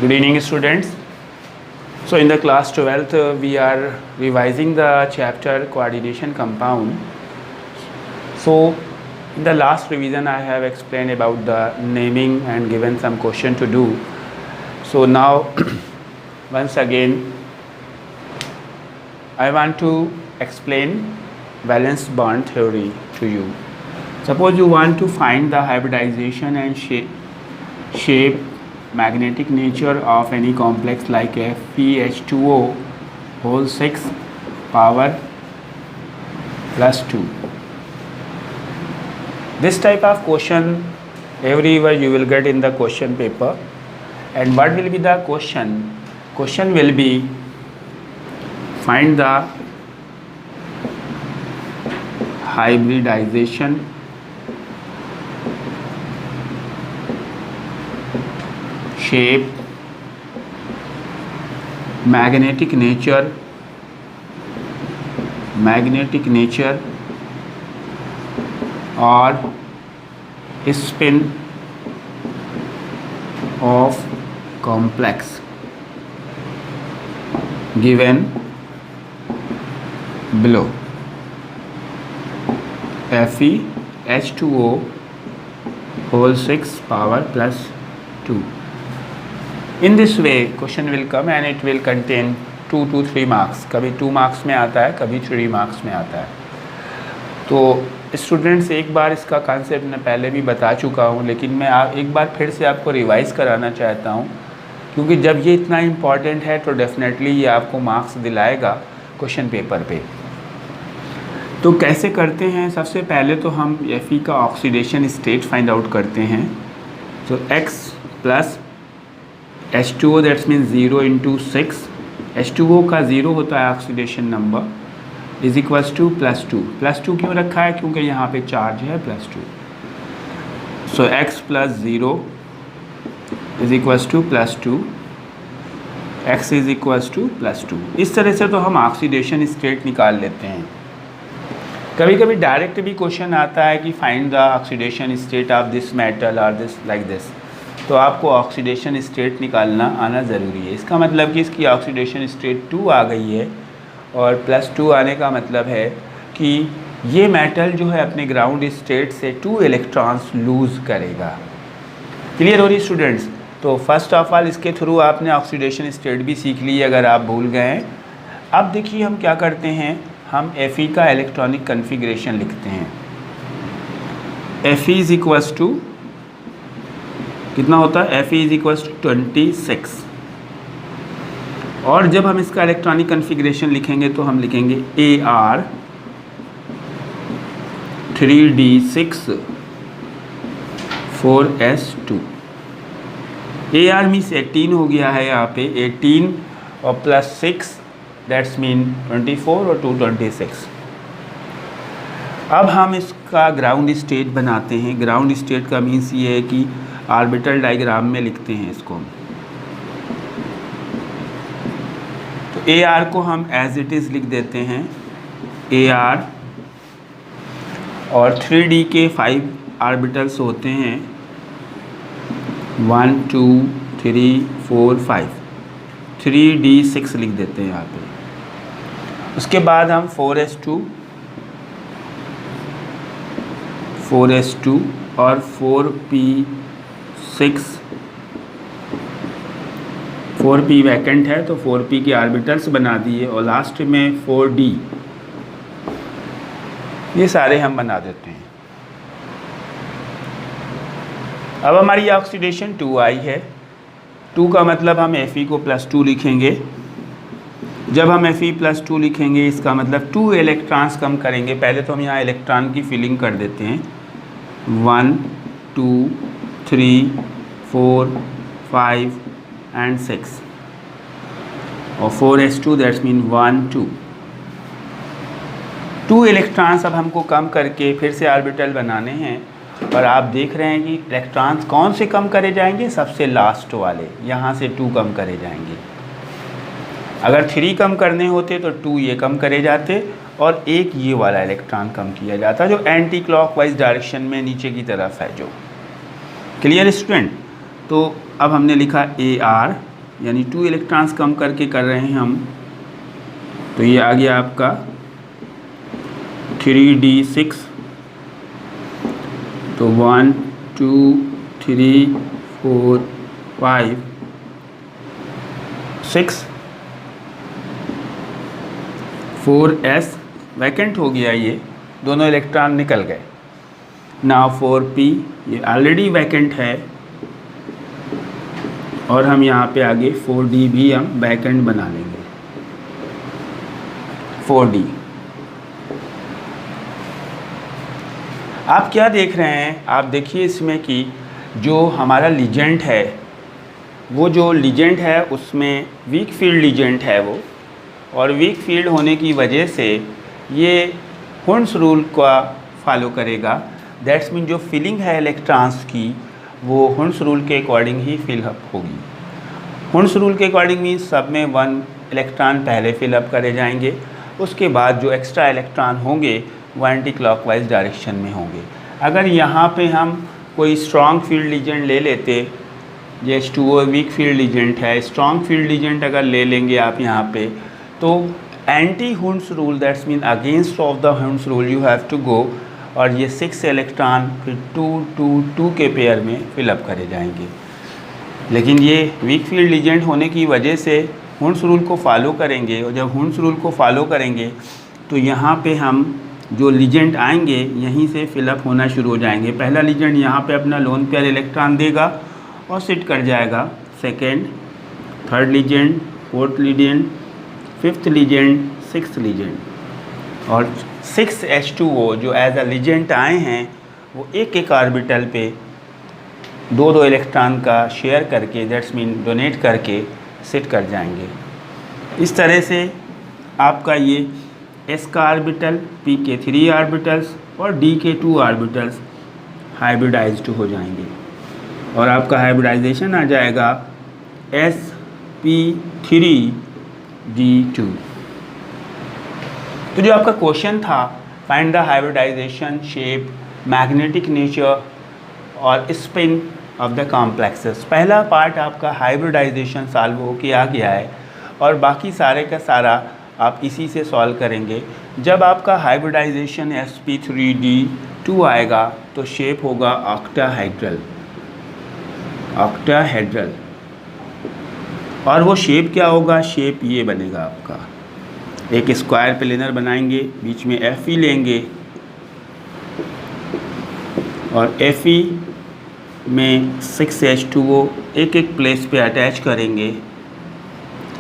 Good evening, students. So in the class 12th, we are revising the chapter coordination compound. So in the last revision, I have explained about the naming and given some question to do. So now once again, I want to explain valence bond theory to you. Suppose you want to find the hybridization and shape magnetic nature of any complex like FeH2O whole 6 power plus 2. This type of question everywhere you will get in the question paper. And what will be the question? Question will be find the hybridization shape magnetic nature or spin of complex given below. FeH2O whole 6 power plus 2. In this way question will come and it will contain 2 to 3 marks. कभी 2 marks में आता है, कभी 3 marks में आता है. तो students एक बार इसका कॉन्सेप्ट मैं पहले भी बता चुका हूँ, लेकिन मैं एक बार फिर से आपको रिवाइज कराना चाहता हूँ, क्योंकि जब ये इतना इम्पॉर्टेंट है तो डेफिनेटली ये आपको मार्क्स दिलाएगा क्वेश्चन पेपर पे. तो कैसे करते हैं? सबसे पहले तो हम Fe का ऑक्सीडेशन स्टेट फाइंड आउट करते हैं. तो X plus H2O that's mean 0 into 6. H2O का 0 होता है oxidation number is equals two plus 2. Plus 2 क्यों रखा है? क्योंकि यहाँ पे चार्ज है plus 2. So X plus 0 is equals two plus 2. X is equals two plus 2. इस तरह से तो हम ऑक्सीडेशन स्टेट निकाल लेते हैं. कभी कभी डायरेक्ट भी क्वेश्चन आता है कि find the oxidation state of this metal और दिस लाइक दिस. तो आपको ऑक्सीडेशन स्टेट निकालना आना ज़रूरी है. इसका मतलब कि इसकी ऑक्सीडेशन स्टेट 2 आ गई है और प्लस 2 आने का मतलब है कि ये मेटल जो है अपने ग्राउंड स्टेट से 2 इलेक्ट्रॉन्स लूज़ करेगा. क्लियर हो रही स्टूडेंट्स? तो फर्स्ट ऑफ ऑल इसके थ्रू आपने ऑक्सीडेशन स्टेट भी सीख ली अगर आप भूल गए हैं. अब देखिए हम क्या करते हैं, हम Fe का इलेक्ट्रॉनिक कन्फिग्रेशन लिखते हैं. Fe इज इक्वल्स टू कितना होता है? Fe is equals to 26. और जब हम इसका इलेक्ट्रॉनिक कन्फिग्रेशन लिखेंगे तो हम लिखेंगे Ar 3d6 4s2. Ar means 18 हो गया है यहाँ पे. 18 और प्लस 6 दैट्स मीन 24 और 2 26. अब हम इसका ग्राउंड स्टेट बनाते हैं. ग्राउंड स्टेट का मीन्स ये है कि ऑर्बिटल डायग्राम में लिखते हैं इसको. तो Ar को हम एज इट इज़ लिख देते हैं Ar. और 3D के 5 ऑर्बिटल्स होते हैं 1 2 3 4 5. 3d6 लिख देते हैं यहाँ पे. उसके बाद हम 4s2 और 4p वैकेंट है तो 4p के ऑर्बिटल्स बना दिए और लास्ट में 4d ये सारे हम बना देते हैं. अब हमारी ऑक्सीडेशन 2 आई है. 2 का मतलब हम Fe को प्लस 2 लिखेंगे. जब हम Fe प्लस 2 लिखेंगे इसका मतलब 2 इलेक्ट्रॉन्स कम करेंगे. पहले तो हम यहाँ इलेक्ट्रॉन की फिलिंग कर देते हैं. 1 2 3 4 5 एंड 6 और 4s2 दैट्स मीन 1 2. 2 इलेक्ट्रॉन्स अब हमको कम करके फिर से ऑर्बिटल बनाने हैं. और आप देख रहे हैं कि इलेक्ट्रॉन्स कौन से कम करे जाएंगे? सबसे लास्ट वाले. यहाँ से 2 कम करे जाएंगे. अगर 3 कम करने होते तो 2 ये कम करे जाते और एक ये वाला इलेक्ट्रॉन कम किया जाता जो एंटी क्लॉकवाइज डायरेक्शन में नीचे की तरफ है जो। Clear student? तो अब हमने लिखा AR, यानी 2 इलेक्ट्रॉन्स कम करके कर रहे हैं हम, तो ये आ गया आपका 3D6। तो 1 2 3 4 5 6 4s वैकेंट हो गया, ये दोनों इलेक्ट्रॉन निकल गए। नाउ 4p ये ऑलरेडी वैकेंट है, और हम यहाँ पे आगे 4d भी हम वैकेंट बना लेंगे। 4d आप क्या देख रहे हैं, आप देखिए इसमें कि जो हमारा लिजेंड है, वो जो लिजेंड है उसमें वीक फील्ड लिजेंड है वो, और वीक फील्ड होने की वजह से ये हुंड्स रूल का फॉलो करेगा। दैट्स मीन जो फिलिंग है इलेक्ट्रॉन्स की वो हुंड्स रूल के अकॉर्डिंग ही फिलअप होगी। हुंड्स रूल के अकॉर्डिंग मीन सब में 1 इलेक्ट्रॉन पहले फिलअप करे जाएंगे, उसके बाद जो एक्स्ट्रा इलेक्ट्रॉन होंगे वो एंटी क्लॉकवाइज डायरेक्शन में होंगे। अगर यहाँ पे हम कोई स्ट्रॉन्ग फील्ड लीजेंड ले लेते, ये H2O वीक फील्ड लीजेंड है, स्ट्रॉन्ग फील्ड लीजेंड अगर ले लेंगे आप यहाँ पे, तो anti Hund's rule, that's mean against of the Hund's rule you have to go, और ये 6 इलेक्ट्रॉन फिर 2 2 2 के पेयर में फिलअप करे जाएंगे। लेकिन ये वीक फील्ड लीजेंड होने की वजह से हुंड्स रूल को फॉलो करेंगे, और जब हुंड्स रूल को फॉलो करेंगे तो यहाँ पे हम जो लीजेंड आएंगे यहीं से फिलअप होना शुरू हो जाएंगे। पहला लीजेंड यहाँ पे अपना लोन पेयर इलेक्ट्रॉन देगा और सिट कर जाएगा, second, third legend, fourth legend, fifth legend, sixth legend, और 6 H2O जो एज अ लीजेंड आए हैं वो एक एक ऑर्बिटल पे 2 इलेक्ट्रॉन का शेयर करके, दैट्स मीन डोनेट करके सिट कर जाएंगे। इस तरह से आपका ये S का ऑर्बिटल, P के 3 ऑर्बिटल्स और D के 2 ऑर्बिटल्स हाइब्रिडाइज्ड हो जाएंगे, और आपका हाइब्रिडाइजेशन आ जाएगा sp3d2। तो जो आपका क्वेश्चन था, find the hybridisation, shape, magnetic nature और स्पिन ऑफ द कॉम्प्लेक्सेस, पहला पार्ट आपका हाइब्रिडाइजेशन सॉल्व हो के आ गया है, और बाकी सारे का सारा आप इसी से सॉल्व करेंगे। जब आपका हाइब्रिडाइजेशन sp3d2 आएगा तो शेप होगा ऑक्टाहेड्रल, ऑक्टाहेड्रल, और वो शेप क्या होगा, शेप ये बनेगा आपका, एक स्क्वायर प्लेनर बनाएंगे, बीच में Fe लेंगे और Fe में 6 H2O एक एक प्लेस पे अटैच करेंगे,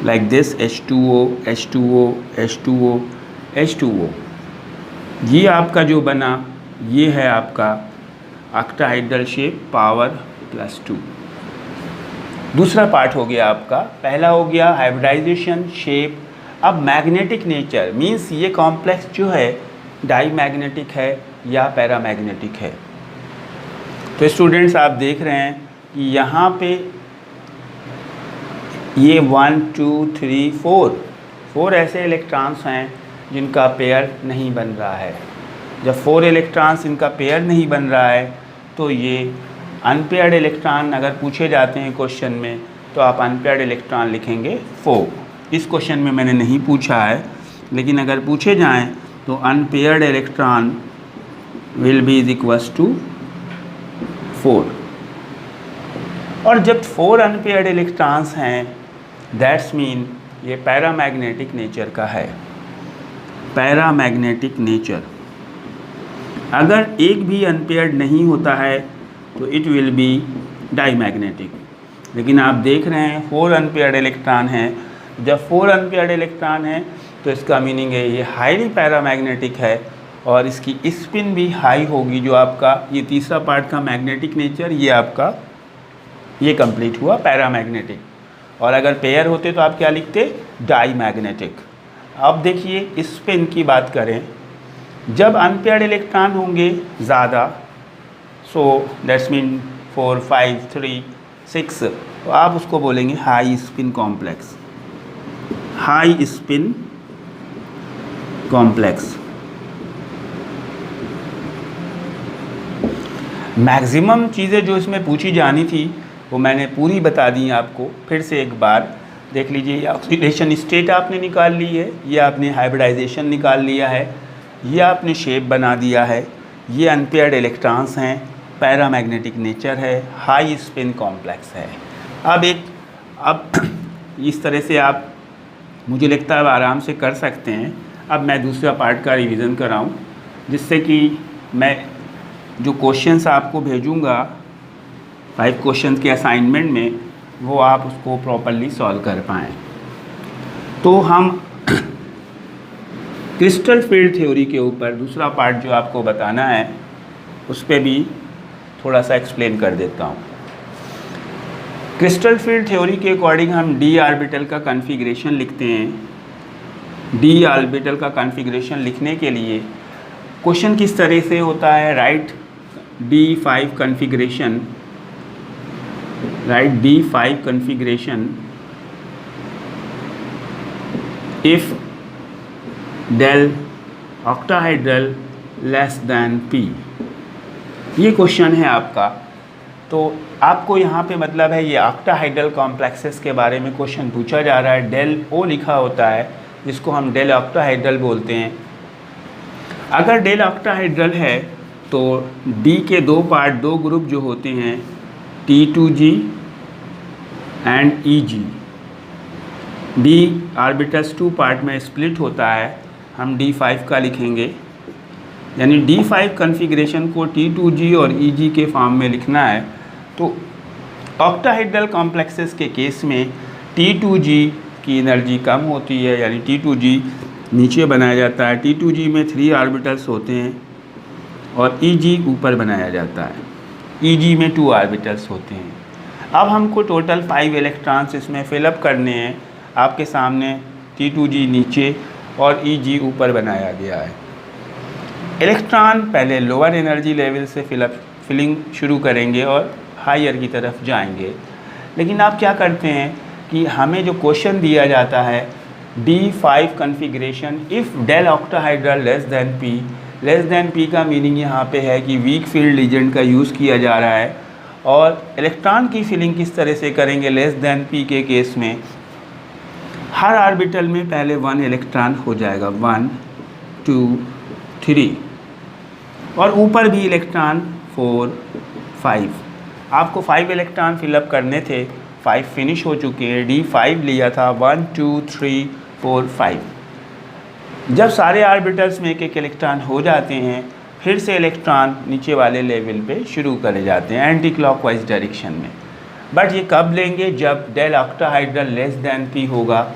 like this, H2O H2O H2O H2O। ये आपका जो बना ये है आपका ऑक्टाहेड्रल शेप, पावर +2। दूसरा पार्ट हो गया आपका, पहला हो गया हाइब्रिडाइजेशन, शेप। अब मैग्नेटिक नेचर मींस ये कॉम्प्लेक्स जो है डाई मैग्नेटिक है या पैरामैग्नेटिक है। तो स्टूडेंट्स आप देख रहे हैं कि यहाँ पे ये 1 2 3 4 ऐसे इलेक्ट्रॉन्स हैं जिनका पेयर नहीं बन रहा है। जब 4 इलेक्ट्रॉन्स इनका पेयर नहीं बन रहा है तो ये अनपेयर्ड इलेक्ट्रॉन अगर पूछे जाते हैं क्वेश्चन में तो आप अनपेयर्ड इलेक्ट्रॉन लिखेंगे 4। इस क्वेश्चन में मैंने नहीं पूछा है, लेकिन अगर पूछे जाएं तो unpaired electron will be is equals to 4। और जब 4 अनपेयर्ड इलेक्ट्रॉन्स हैं दैट्स मीन ये पैरामैग्नेटिक नेचर का है, पैरामैग्नेटिक नेचर। अगर एक भी अनपेयर्ड नहीं होता है तो इट विल बी डाईमैग्नेटिक। लेकिन आप देख रहे हैं 4 अनपेयर्ड इलेक्ट्रॉन हैं, जब 4 अनपेयर्ड इलेक्ट्रॉन हैं तो इसका मीनिंग है ये हाईली पैरामैग्नेटिक है और इसकी स्पिन भी हाई होगी। जो आपका ये तीसरा पार्ट का मैग्नेटिक नेचर ये आपका ये कंप्लीट हुआ पैरामैग्नेटिक। और अगर पेयर होते तो आप क्या लिखते, डाईमैग्नेटिक। अब देखिए स्पिन की बात करें, जब अनपेयर्ड इलेक्ट्रॉन होंगे ज़्यादा, सो दैट्स मीन 4 5 3 6, तो आप उसको बोलेंगे high spin complex, high spin complex. Maximum चीज़ें जो इसमें पूछी जानी थी वो मैंने पूरी बता दी आपको। फिर से एक बार देख लीजिए, ये ऑक्सीडेशन स्टेट आपने निकाल ली है, ये आपने हाइब्रिडाइजेशन निकाल लिया है, ये आपने शेप बना दिया है, ये अनपेयर्ड इलेक्ट्रॉन्स हैं, पैरामैग्नेटिक नेचर है, हाई स्पिन कॉम्प्लेक्स है। अब इस तरह से आप, मुझे लगता है आराम से कर सकते हैं। अब मैं दूसरा पार्ट का रिवीजन कराऊं, जिससे कि मैं जो क्वेश्चंस आपको भेजूंगा 5 क्वेश्चंस के असाइनमेंट में, वो आप उसको प्रॉपरली सॉल्व कर पाएँ। तो हम क्रिस्टल फील्ड थ्योरी के ऊपर दूसरा पार्ट जो आपको बताना है, उस पर भी थोड़ा सा एक्सप्लेन कर देता हूँ। क्रिस्टल फील्ड थ्योरी के अकॉर्डिंग हम डी ऑर्बिटल का कॉन्फ़िगरेशन लिखते हैं। डी ऑर्बिटल का कॉन्फ़िगरेशन लिखने के लिए क्वेश्चन किस तरह से होता है, right D5 configuration, right D5 configuration if del octahedral less then P, ये क्वेश्चन है आपका। तो आपको यहाँ पे मतलब है ये ऑक्टाहाइड्रल कॉम्प्लेक्सेस के बारे में क्वेश्चन पूछा जा रहा है। डेल ओ लिखा होता है, जिसको हम डेल ऑक्टाहाइड्रल बोलते हैं। अगर डेल ऑक्टाहाइड्रल है तो डी के दो पार्ट, दो ग्रुप जो होते हैं, T2G and EG, D orbitals 2 part में स्प्लिट होता है, हम D5 का लिखेंगे। यानी D5 कॉन्फ़िगरेशन को T2G और EG के फॉर्म में लिखना है। तो ऑक्टाहाइड्रल कॉम्प्लेक्सेस के केस में T2G की एनर्जी कम होती है, यानी T2G नीचे बनाया जाता है। T2G में 3 ऑर्बिटल्स होते हैं और EG ऊपर बनाया जाता है। EG में 2 ऑर्बिटल्स होते हैं। अब हमको टोटल 5 इलेक्ट्रॉन्स इसमें फिलअप करने हैं। आपके सामने T2G नीचे और EG ऊपर बनाया गया है। इलेक्ट्रॉन पहले लोअर एनर्जी लेवल से फिलिंग शुरू करेंगे और हायर की तरफ जाएंगे। लेकिन आप क्या करते हैं कि हमें जो क्वेश्चन दिया जाता है D5 configuration if del octahedral less then P, लेस दैन P का मीनिंग यहाँ पे है कि वीक फील्ड एजेंट का यूज़ किया जा रहा है। और इलेक्ट्रॉन की फिलिंग किस तरह से करेंगे लेस दैन P के केस में, हर ऑर्बिटल में पहले 1 इलेक्ट्रॉन हो जाएगा, 1 2 3, और ऊपर भी इलेक्ट्रॉन 4 5। आपको 5 इलेक्ट्रॉन फिलअप करने थे, 5 फिनिश हो चुके हैं। D5 लिया था 1 2 3 4 5। जब सारे ऑर्बिटल्स में एक इलेक्ट्रॉन हो जाते हैं, फिर से इलेक्ट्रॉन नीचे वाले लेवल पे शुरू करे जाते हैं एंटी क्लॉकवाइज डायरेक्शन में। बट ये कब लेंगे, जब del octahedral less then P होगा।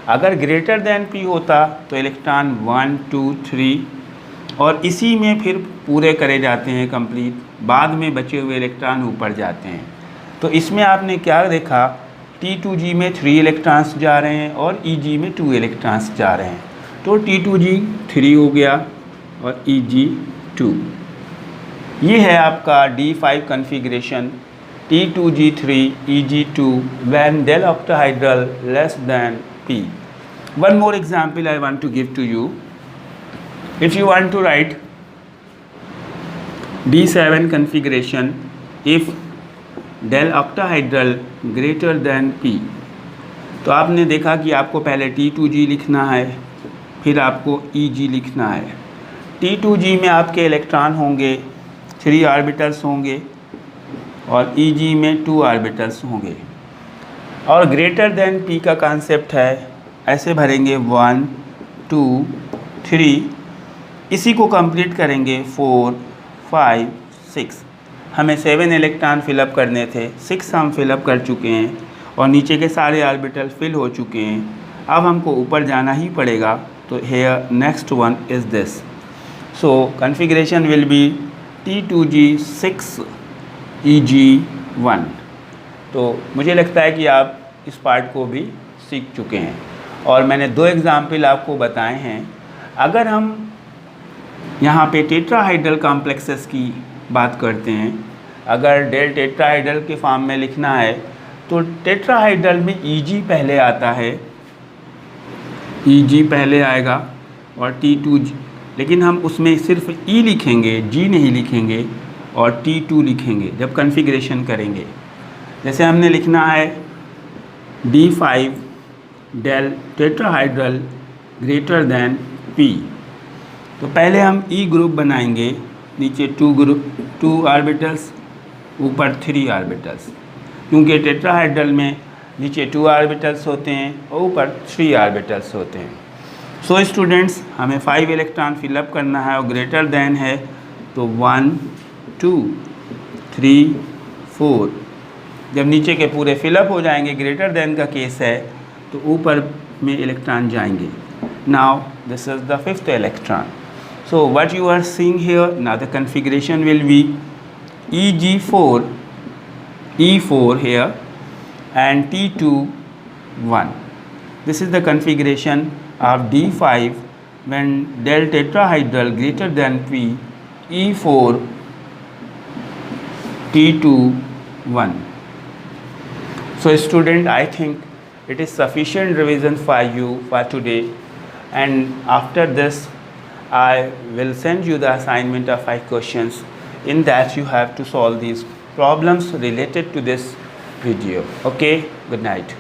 अगर ग्रेटर दैन P होता तो इलेक्ट्रॉन 1 2 3 और इसी में फिर पूरे करे जाते हैं कंप्लीट, बाद में बचे हुए इलेक्ट्रॉन ऊपर जाते हैं। तो इसमें आपने क्या देखा, T2G में 3 इलेक्ट्रॉन्स जा रहे हैं और EG में 2 इलेक्ट्रॉन्स जा रहे हैं। तो T2G 3 हो गया और EG 2। ये है आपका D5 configuration, T2G 3 EG 2 when del octahedral less than P. One more example I want to give to you. If you want to write D7 configuration if del octahedral greater than P, तो आपने देखा कि आपको पहले T2G लिखना है, फिर आपको EG लिखना है। T2G में आपके इलेक्ट्रॉन होंगे, 3 ऑर्बिटल्स होंगे और EG में 2 ऑर्बिटल्स होंगे। और ग्रेटर देन P का कॉन्सेप्ट है, ऐसे भरेंगे 1 2 3, इसी को कंप्लीट करेंगे 4 5 6। हमें 7 इलेक्ट्रॉन फिलअप करने थे, 6 हम फिलअप कर चुके हैं और नीचे के सारे ऑर्बिटल फिल हो चुके हैं। अब हमको ऊपर जाना ही पड़ेगा। तो here next one is this. So configuration will be T2G 6 EG 1। तो मुझे लगता है कि आप इस पार्ट को भी सीख चुके हैं और मैंने 2 एग्जाम्पल आपको बताए हैं। अगर हम यहाँ पे टेट्राहाइड्रल कॉम्प्लेक्सेस की बात करते हैं, अगर डेल टेट्राहाइड्रल के फॉर्म में लिखना है तो टेट्राहाइड्रल में EG पहले आता है, EG पहले आएगा और T2G, लेकिन हम उसमें सिर्फ E लिखेंगे, G नहीं लिखेंगे और T2 लिखेंगे जब कॉन्फ़िगरेशन करेंगे। जैसे हमने लिखना है D5 del tetrahedral greater than P। तो पहले हम E ग्रुप बनाएंगे, नीचे 2 ऑर्बिटल्स, ऊपर 3 ऑर्बिटल्स, क्योंकि टेट्राहाइड्रल में नीचे 2 ऑर्बिटल्स होते हैं और ऊपर 3 ऑर्बिटल्स होते हैं। सो स्टूडेंट्स, हमें 5 इलेक्ट्रॉन फिलअप करना है और ग्रेटर देन है, तो 1 2 3 4। जब नीचे के पूरे फिलअप हो जाएंगे, ग्रेटर देन का केस है, तो ऊपर में इलेक्ट्रॉन जाएंगे। Now this is the 5th electron. So what you are seeing here, now the configuration will be Eg4 E4 here and T2 1. This is the configuration of D5 when del tetrahedral greater than P, E4 T2 1. So student, I think it is sufficient revision for you for today, and after this I will send you the assignment of 5 questions. In that you have to solve these problems related to this video. Okay, good night.